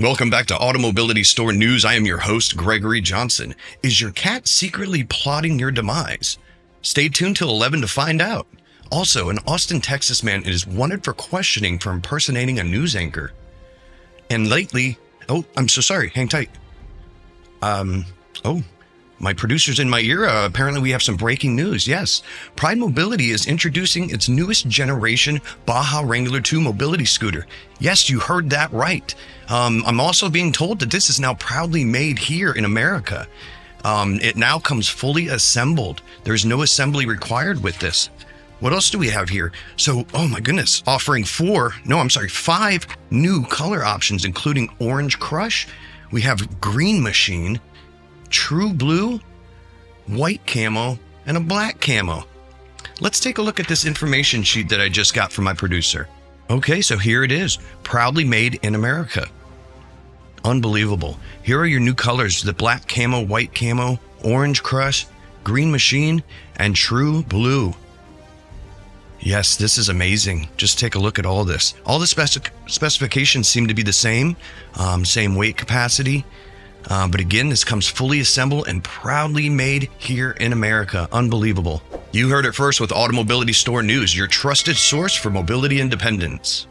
Welcome back to AutoMobility Store News. I am your host, Gregory Johnson. Is your cat secretly plotting your demise? Stay tuned till 11 to find out. Also, an Austin, Texas man is wanted for questioning for impersonating a news anchor. And lately, I'm so sorry, hang tight. My producer's in my ear. Apparently we have some breaking news. Yes, Pride Mobility is introducing its newest generation Baja Wrangler 2 mobility scooter. Yes, you heard that right. I'm also being told that this is now proudly made here in America. It now comes fully assembled. There's no assembly required with this. What else do we have here? So, oh my goodness, offering 5 new color options, including Orange Crush. We have Green Machine, True Blue, White Camo, and a Black Camo. Let's take a look at this information sheet that I just got from my producer. Okay, so here it is, proudly made in America. Unbelievable. Here are your new colors, the Black Camo, White Camo, Orange Crush, Green Machine, and True Blue. Yes, this is amazing. Just take a look at all this. All the specifications seem to be the same weight capacity. But again, this comes fully assembled and proudly made here in America. Unbelievable. You heard it first with AutoMobility Store News, your trusted source for mobility independence.